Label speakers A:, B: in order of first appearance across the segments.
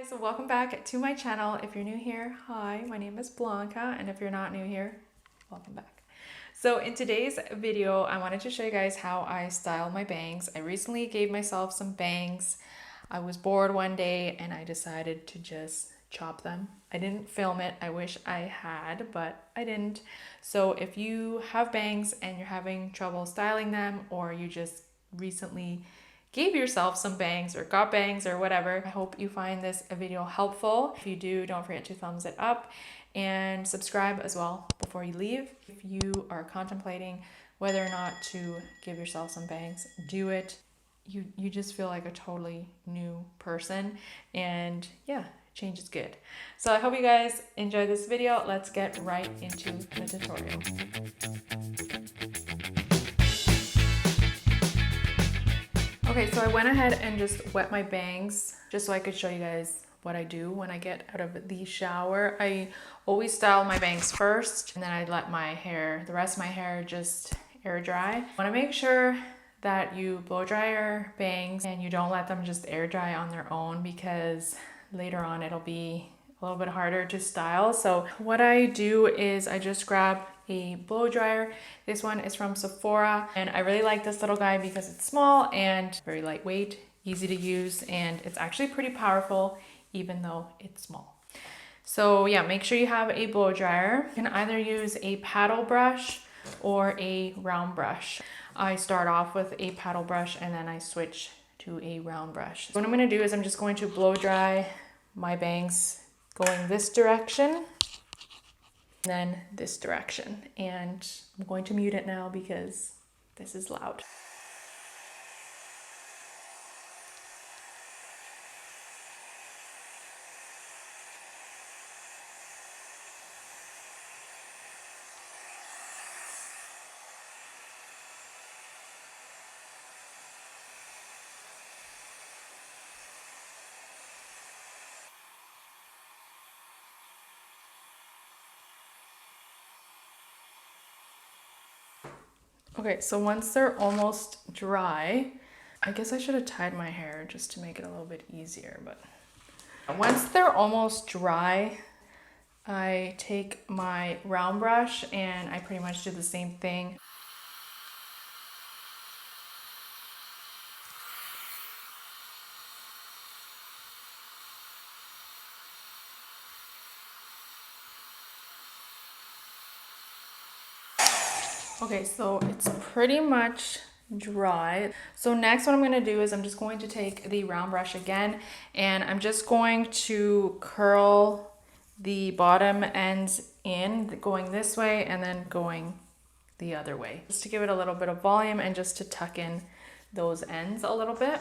A: Guys, welcome back to my channel. If you're new here, hi, my name is Blanca, and if you're not new here, welcome back. So in today's video, I wanted to show you guys how I style my bangs. I recently gave myself some bangs. I was bored one day and I decided to just chop them. I didn't film it. I wish I had, but I didn't. So if you have bangs and you're having trouble styling them, or you just recently gave yourself some bangs or got bangs or whatever, I hope you find this video helpful. If you do, don't forget to thumbs it up and subscribe as well before you leave. If you are contemplating whether or not to give yourself some bangs, do it. You just feel like a totally new person, and yeah, change is good. So I hope you guys enjoy this video. Let's get right into the tutorial. Okay, so I went ahead and just wet my bangs just so I could show you guys what I do when I get out of the shower. I always style my bangs first, and then I let the rest of my hair just air dry. I want to make sure that you blow dry your bangs and you don't let them just air dry on their own, because later on it'll be a little bit harder to style. So what I do is I just grab a blow dryer. This one is from Sephora, and I really like this little guy because it's small and very lightweight, easy to use, and it's actually pretty powerful even though it's small. So yeah, make sure you have a blow dryer. You can either use a paddle brush or a round brush. I start off with a paddle brush and then I switch to a round brush. So what I'm going to do is I'm just going to blow dry my bangs going this direction, then this direction, and I'm going to mute it now because this is loud. Okay, so once they're almost dry, I guess I should have tied my hair just to make it a little bit easier, but once they're almost dry, I take my round brush and I pretty much do the same thing. Okay, so it's pretty much dry. So next what I'm going to do is I'm just going to take the round brush again, and I'm just going to curl the bottom ends in, going this way and then going the other way, just to give it a little bit of volume and just to tuck in those ends a little bit.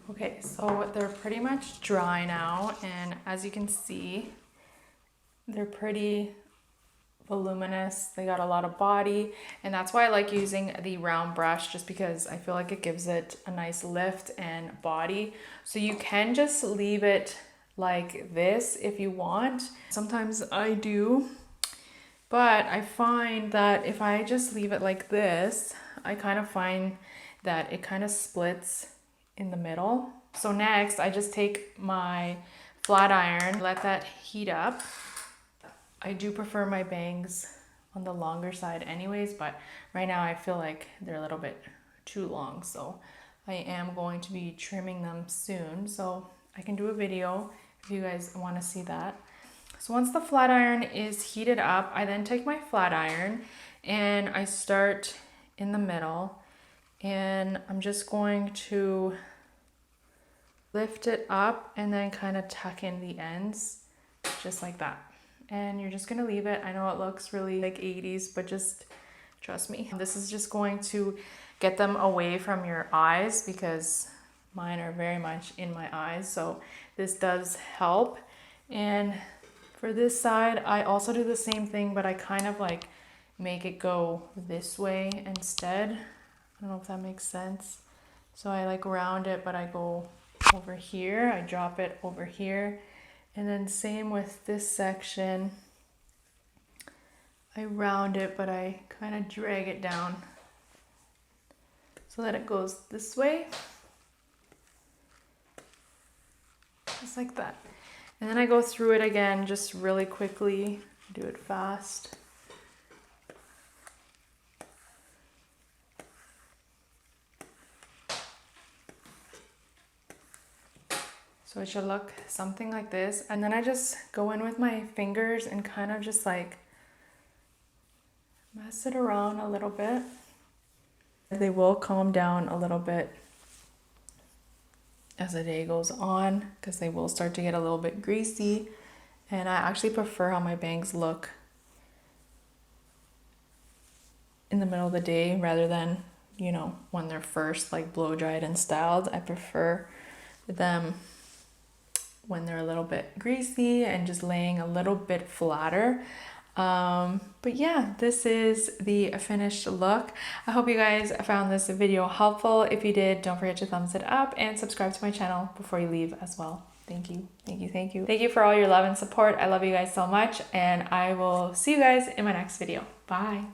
A: Okay, so they're pretty much dry now, and as you can see, they're pretty voluminous. They got a lot of body, and that's why I like using the round brush, just because I feel like it gives it a nice lift and body. So you can just leave it like this if you want. Sometimes I do, but I find that if I just leave it like this, I kind of find that it kind of splits in the middle. So next I just take my flat iron, let that heat up. I do prefer my bangs on the longer side anyways, but right now I feel like they're a little bit too long, so I am going to be trimming them soon, so I can do a video if you guys want to see that. So once the flat iron is heated up, I then take my flat iron and I start in the middle, and I'm just going to lift it up and then kind of tuck in the ends just like that. And you're just gonna leave it. I know it looks really like 80s, but just trust me. This is just going to get them away from your eyes, because mine are very much in my eyes, so this does help. And For this side, I also do the same thing, but I kind of like make it go this way instead. I don't know if that makes sense. So I like round it, but I go over here. I drop it over here. And then same with this section. I round it, but I kind of drag it down so that it goes this way. Just like that. And then I go through it again just really quickly, do it fast. So it should look something like this. And then I just go in with my fingers and kind of just like mess it around a little bit. They will calm down a little bit as the day goes on because they will start to get a little bit greasy, and I actually prefer how my bangs look in the middle of the day rather than, you know, when they're first like blow dried and styled. I prefer them when they're a little bit greasy and just laying a little bit flatter. But yeah, this is the finished look. I hope you guys found this video helpful. If you did, don't forget to thumbs it up and subscribe to my channel before you leave as well. Thank you. Thank you. Thank you. Thank you for all your love and support. I love you guys so much, and I will see you guys in my next video. Bye.